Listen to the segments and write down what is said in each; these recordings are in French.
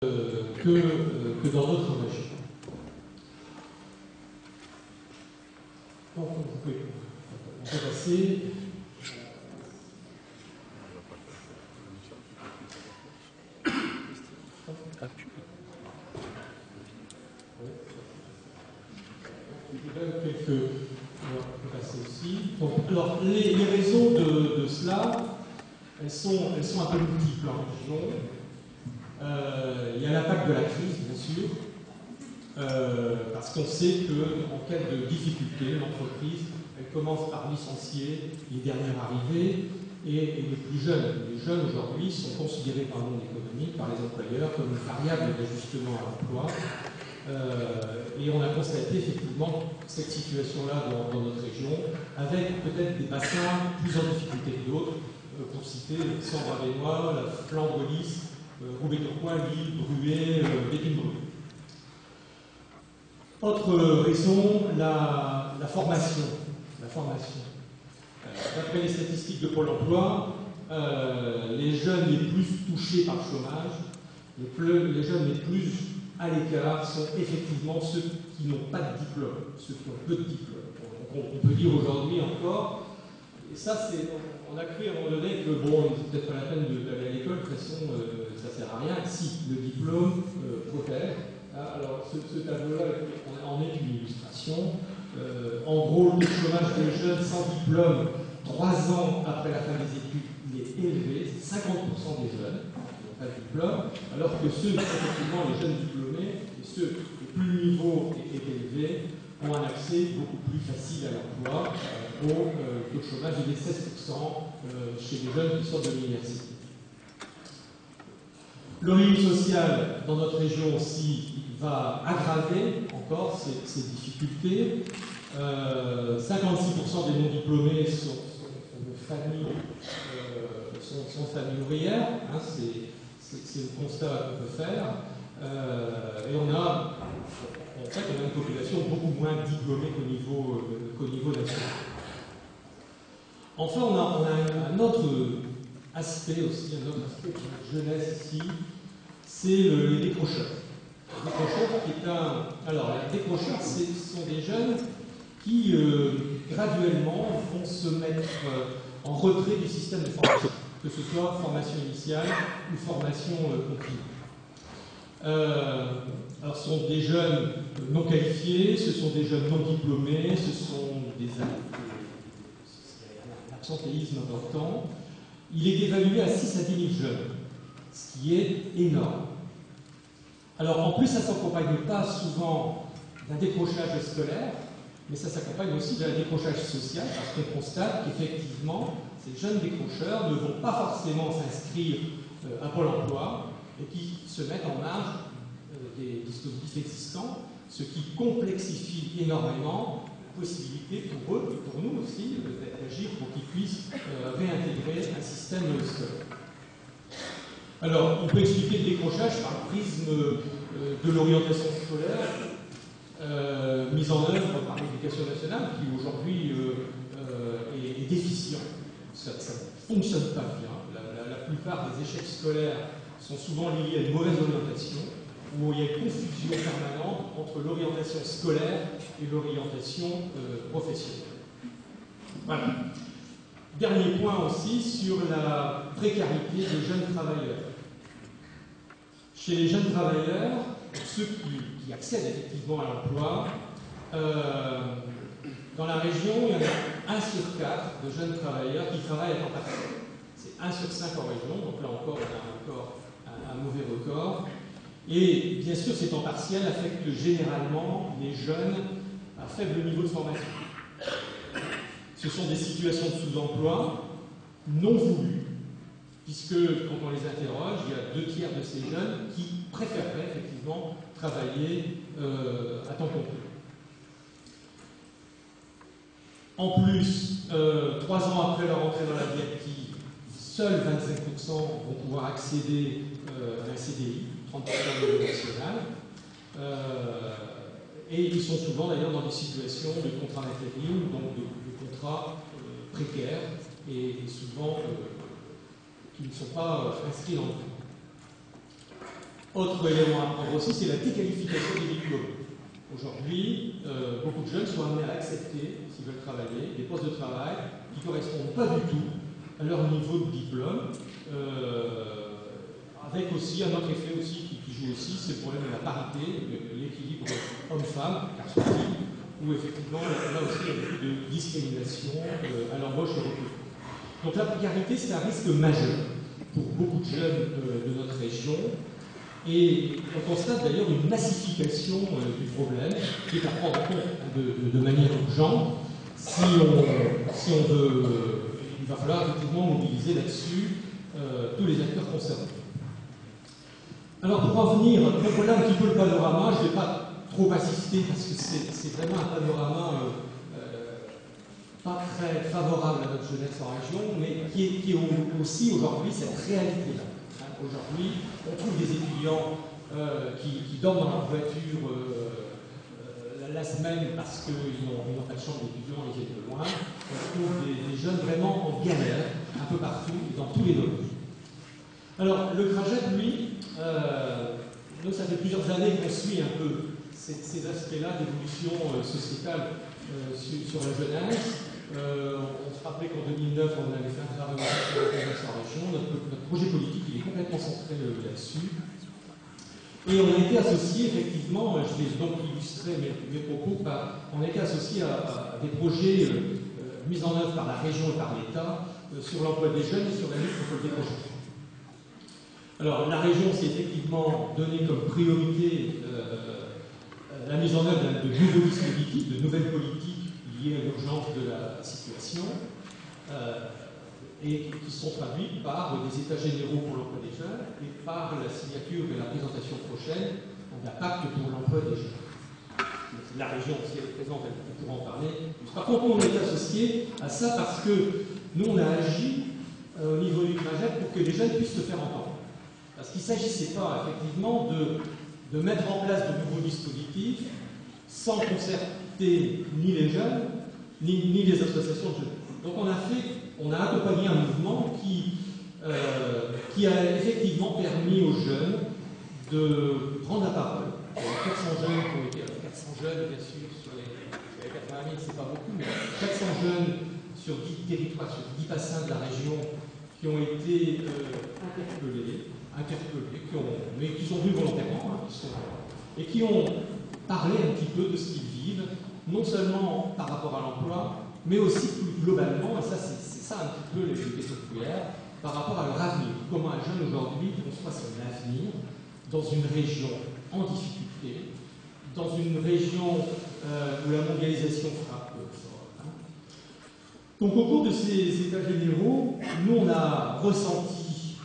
que dans d'autres régions. Donc, on peut passer. On peut passer aussi. Donc, alors, les raisons de cela, elles sont un peu multiples en région. Il y a l'impact de la crise, bien sûr, parce qu'on sait qu'en cas de difficulté, l'entreprise, elle commence par licencier les dernières arrivées et les plus jeunes. Les jeunes, aujourd'hui, sont considérés par le monde économique, par les employeurs, comme une variable d'ajustement à l'emploi. Et on a constaté effectivement cette situation-là dans notre région, avec peut-être des bassins plus en difficulté que d'autres, pour citer Sambre-Avesnois, la Flandre-Lys, Roubaix-Tourcoing, Lille, Bruay, Lépine-Bruay. Autre raison, la formation. D'après les statistiques de Pôle emploi, les jeunes les plus touchés par le chômage, les jeunes les plus à l'écart sont effectivement ceux qui n'ont pas de diplôme, ceux qui ont peu de diplôme. On peut dire aujourd'hui encore, et ça c'est, on a cru à un moment donné que bon, c'est peut-être pas la peine d'aller à l'école, de toute façon ça sert à rien. Si, le diplôme protège. Alors ce tableau-là en est une illustration. En gros, le chômage des jeunes sans diplôme, 3 ans après la fin des études, il est élevé, c'est 50% des jeunes qui n'ont pas de diplôme, alors que ceux, effectivement, les jeunes diplômés, et ceux au plus le niveau est élevé, ont un accès beaucoup plus facile à l'emploi. Le taux de chômage il est 16% chez les jeunes qui sortent de l'université. L'origine sociale dans notre région aussi va aggraver encore ces difficultés. 56% des non-diplômés sont de familles, sont familles ouvrières. Hein, c'est le constat qu'on peut faire. Et on a une population beaucoup moins diplômée qu'au niveau national. Enfin, on a un autre aspect aussi, un autre aspect de la jeunesse ici, c'est les décrocheurs. Les décrocheurs qui est alors, les décrocheurs, ce sont des jeunes qui, graduellement, vont se mettre en retrait du système de formation, que ce soit formation initiale ou formation continue. Alors, ce sont des jeunes non qualifiés, ce sont des jeunes non diplômés, ce sont un absentéisme important. Il est évalué à 6 à 10 000 jeunes, ce qui est énorme. Alors, en plus, ça ne s'accompagne pas souvent d'un décrochage scolaire, mais ça s'accompagne aussi d'un décrochage social, parce qu'on constate qu'effectivement, ces jeunes décrocheurs ne vont pas forcément s'inscrire à Pôle emploi et qui se mettent en marge des dispositifs existants, ce qui complexifie énormément la possibilité pour eux, et pour nous aussi, d'agir pour qu'ils puissent réintégrer un système scolaire. Alors, on peut expliquer le décrochage par le prisme de l'orientation scolaire mise en œuvre par l'Éducation nationale, qui aujourd'hui est déficient. Ça ne fonctionne pas bien. La plupart des échecs scolaires sont souvent liés à une mauvaise orientation, où il y a une confusion permanente entre l'orientation scolaire et l'orientation professionnelle. Voilà. Dernier point aussi sur la précarité des jeunes travailleurs. Chez les jeunes travailleurs, ceux qui accèdent effectivement à l'emploi, dans la région, il y en a 1 sur 4 de jeunes travailleurs qui travaillent à temps partiel. C'est 1 sur 5 en région, donc là encore, on a encore un mauvais record. Et bien sûr, ces temps partiels affectent généralement les jeunes à faible niveau de formation. Ce sont des situations de sous-emploi non voulues, puisque quand on les interroge, il y a 2 tiers de ces jeunes qui préféreraient effectivement travailler à temps complet. En plus, 3 ans après leur entrée dans la vie active, seuls 25% vont pouvoir accéder à un CDI, 30% au niveau national. Et ils sont souvent d'ailleurs dans des situations de contrat d'intérim, donc de contrats précaires et souvent qui ne sont pas inscrits dans le temps. Autre élément à prendre aussi, c'est la déqualification des diplômes. Aujourd'hui, beaucoup de jeunes sont amenés à accepter, s'ils veulent travailler, des postes de travail qui ne correspondent pas du tout à leur niveau de diplôme, avec aussi un autre effet aussi qui joue aussi, c'est le problème de la parité, l'équilibre homme-femme, garçon-fille, où effectivement, là aussi, il y a beaucoup de discrimination à l'embauche et au recrutement. Donc la précarité, c'est un risque majeur pour beaucoup de jeunes de notre région. Et on constate d'ailleurs une massification du problème qui est à prendre en compte de manière urgente. Si on veut, il va falloir effectivement mobiliser là-dessus tous les acteurs concernés. Alors pour en venir, voilà un petit peu le panorama. Je ne vais pas trop insister parce que c'est vraiment un panorama pas très favorable à notre jeunesse en région, mais qui est aussi aujourd'hui cette réalité-là. Aujourd'hui, on trouve des étudiants qui dorment dans leur voiture la semaine parce qu'ils n'ont pas de chambre d'étudiants, ils viennent de loin. On trouve des jeunes vraiment en galère, un peu partout, dans tous les domaines. Alors, le Crageb, lui, nous, ça fait plusieurs années qu'on suit un peu ces aspects-là d'évolution sociétale sur la jeunesse. On se rappelait qu'en 2009, on avait fait un travail sur la jeunesse en région. Notre projet politique, il est complètement centré là-dessus. Et on a été associé, effectivement, je vais donc illustrer mes propos, on a été associé à des projets mis en œuvre par la région et par l'État sur l'emploi des jeunes et sur la lutte contre le décrochage. Alors, la région s'est effectivement donnée comme priorité la mise en œuvre de nouveaux dispositifs, de nouvelles politiques liées à l'urgence de la situation, et qui sont traduites par des états généraux pour l'emploi des jeunes et par la signature et la présentation prochaine d'un pacte pour l'emploi des jeunes. La région, si elle est présente, elle pourra en parler. Par contre, on est associé à ça parce que nous, on a agi au niveau du Crageb pour que les jeunes puissent se faire entendre. Parce qu'il ne s'agissait pas, effectivement, de mettre en place de nouveaux dispositifs sans concerter ni les jeunes, ni les associations de jeunes. Donc on a accompagné un mouvement qui a effectivement permis aux jeunes de prendre la parole. Il y a 400 jeunes qui ont été, 400 jeunes bien sûr, sur les 80 000, c'est pas beaucoup, mais 400 jeunes sur 10 territoires, sur 10 bassins de la région qui ont été interpellés, mais qui sont venus volontairement, et qui ont parlé un petit peu de ce qu'ils vivent, non seulement par rapport à l'emploi, mais aussi plus globalement, et ça c'est ça un petit peu les questions populaires, par rapport à leur avenir. Comment un jeune aujourd'hui conçoit son avenir dans une région en difficulté, dans une région où la mondialisation frappe fort. Donc au cours de ces états généraux, nous on a ressenti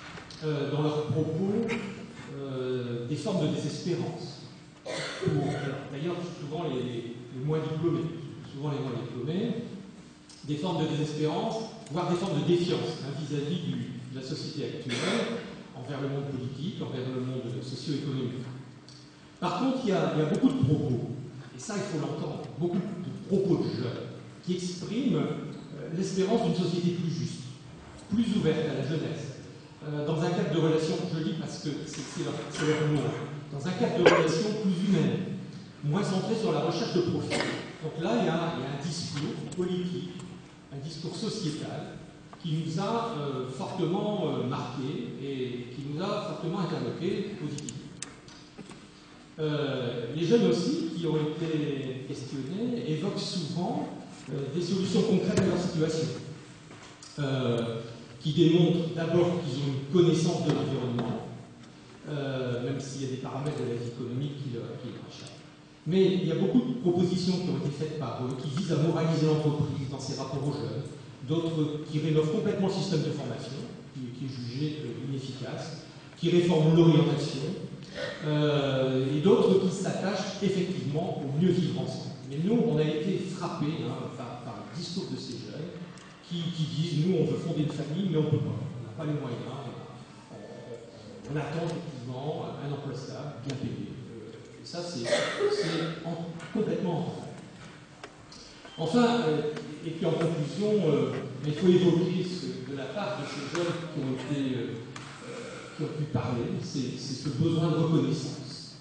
dans leurs propos des formes de désespérance. D'ailleurs, souvent les moins diplômés, des formes de désespérance, voire des formes de défiance vis-à-vis de la société actuelle, envers le monde politique, envers le monde socio-économique. Par contre, il y a beaucoup de propos, et ça il faut l'entendre, beaucoup de propos de jeunes qui expriment l'espérance d'une société plus juste, plus ouverte à la jeunesse, dans un cadre de relations, je dis parce que c'est leur mot, dans un cadre de relations plus humaines, moins centré sur la recherche de profit. Donc là, il y a un discours politique, un discours sociétal qui nous a fortement marqués et qui nous a fortement interloqués positivement. Les jeunes aussi, qui ont été questionnés, évoquent souvent des solutions concrètes à leur situation, qui démontrent d'abord qu'ils ont une connaissance de l'environnement, même s'il y a des paramètres de la vie économique qui leur échappent. Mais il y a beaucoup de propositions qui ont été faites par eux, qui visent à moraliser l'entreprise dans ses rapports aux jeunes, d'autres qui rénovent complètement le système de formation, qui est jugé inefficace, qui réforment l'orientation, et d'autres qui s'attachent effectivement au mieux vivre ensemble. Mais nous, on a été frappés par le discours de ces jeunes qui disent, nous, on veut fonder une famille, mais on ne peut pas. On n'a pas les moyens. On attend effectivement un emploi stable, bien payé. Et ça, c'est complètement entendable. Enfin, et puis en conclusion, il faut évoquer de la part de ces jeunes qui ont été qui ont pu parler, c'est ce besoin de reconnaissance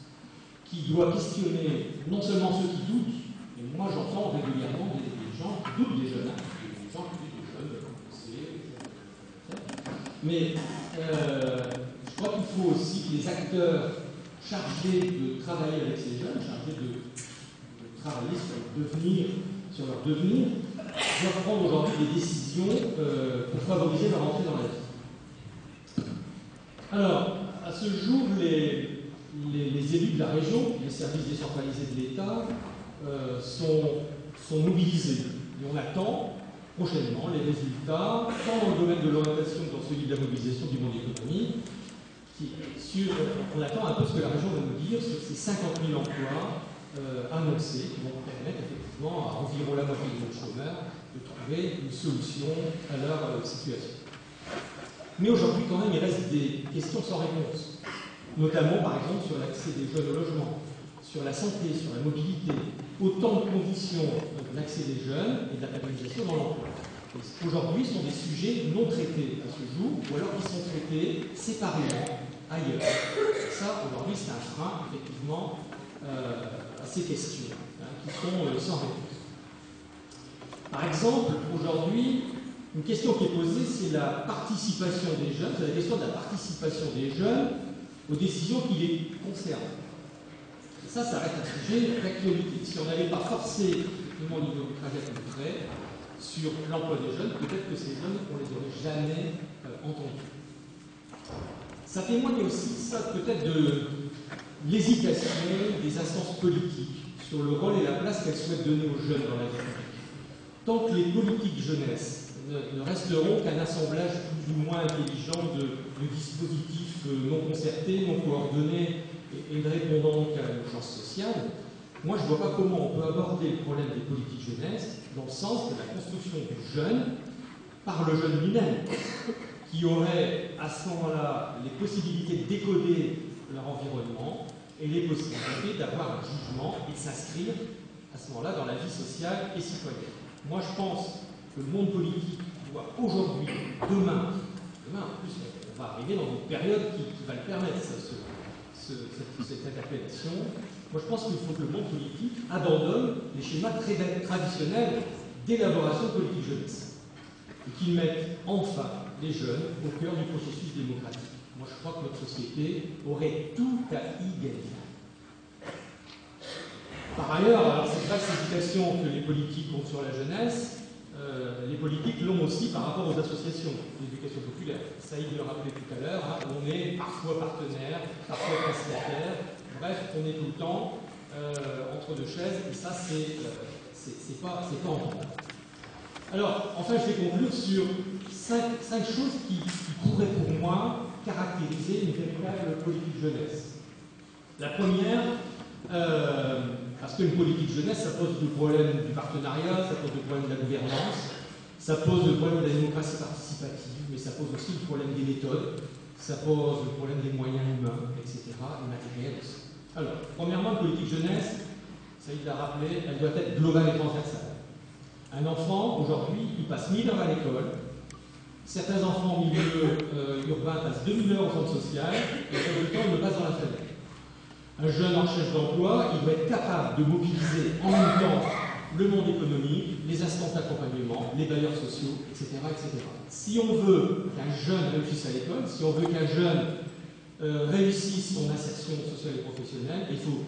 qui doit questionner non seulement ceux qui doutent, et moi j'entends régulièrement des gens qui doutent des jeunes, des gens qui doutent des jeunes, mais je crois qu'il faut aussi que les acteurs chargés de travailler avec ces jeunes, chargés de travailler sur leur devenir, doivent prendre aujourd'hui des décisions pour favoriser leur entrée dans la vie. Alors, à ce jour, les élus de la région, les services décentralisés de l'État, sont mobilisés. Et on attend prochainement les résultats, tant dans le domaine de l'orientation que dans celui de la mobilisation du monde économique. On attend un peu ce que la région va nous dire sur ces 50 000 emplois annoncés qui vont permettre effectivement à environ la moitié des chômeurs de trouver une solution à leur situation. Mais aujourd'hui, quand même, il reste des questions sans réponse, notamment, par exemple, sur l'accès des jeunes au logement, sur la santé, sur la mobilité, autant de conditions de l'accès des jeunes et de la pérennisation dans l'emploi. Aujourd'hui, ce sont des sujets non traités à ce jour, ou alors qui sont traités séparément ailleurs. Et ça, aujourd'hui, c'est un frein, effectivement, à ces questions, qui sont sans réponse. Par exemple, aujourd'hui, une question qui est posée, c'est la participation des jeunes, c'est la question de la participation des jeunes aux décisions qui les concernent. Et ça reste un sujet d'actualité. Si on n'avait pas forcé effectivement au niveau du trajet qu'on voudrait sur l'emploi des jeunes, peut-être que ces jeunes, on ne les aurait jamais entendus. Ça témoigne aussi, ça, peut-être de l'hésitation des instances politiques sur le rôle et la place qu'elles souhaitent donner aux jeunes dans la vie publique. Tant que les politiques jeunesse ne resteront qu'un assemblage plus ou moins intelligent de dispositifs non concertés, non coordonnés et ne répondant qu'à l'urgence sociale, moi je ne vois pas comment on peut aborder le problème des politiques jeunesse dans le sens de la construction du jeune par le jeune lui-même, qui aurait à ce moment-là les possibilités de décoder leur environnement et les possibilités d'avoir un jugement et de s'inscrire à ce moment-là dans la vie sociale et citoyenne. Moi je pense que le monde politique doit aujourd'hui, demain en plus on va arriver dans une période qui va le permettre, cette interpellation. Moi je pense qu'il faut que le monde politique abandonne les schémas très traditionnels d'élaboration de politique jeunesse et qu'il mette enfin les jeunes au cœur du processus démocratique. Moi je crois que notre société aurait tout à y gagner. Par ailleurs, alors c'est pas cette éducation que les politiques ont sur la jeunesse, les politiques l'ont aussi par rapport aux associations d'éducation populaire. Saïd le rappelait tout à l'heure, hein, on est parfois partenaire, parfois prestataire, bref, on est tout le temps entre deux chaises, et ça, c'est pas entendable. Alors, enfin, je vais conclure sur cinq choses qui pourraient pour moi caractériser une véritable politique jeunesse. La première, parce qu'une politique jeunesse, ça pose le problème du partenariat, ça pose le problème de la gouvernance, ça pose le problème de la démocratie participative, mais ça pose aussi le problème des méthodes, ça pose le problème des moyens humains, etc., et matériels aussi. Alors, premièrement, une politique jeunesse, ça il l'a rappelé, elle doit être globale et transversale. Un enfant, aujourd'hui, il passe 1000 heures à l'école, certains enfants en milieu urbain passent 2000 heures au centre social, et tout le temps, ils le passent dans la famille. Un jeune en recherche d'emploi, il doit être capable de mobiliser en même temps le monde économique, les instances d'accompagnement, les bailleurs sociaux, etc., etc. Si on veut qu'un jeune réussisse à l'école, si on veut qu'un jeune réussisse son insertion sociale et professionnelle, il faut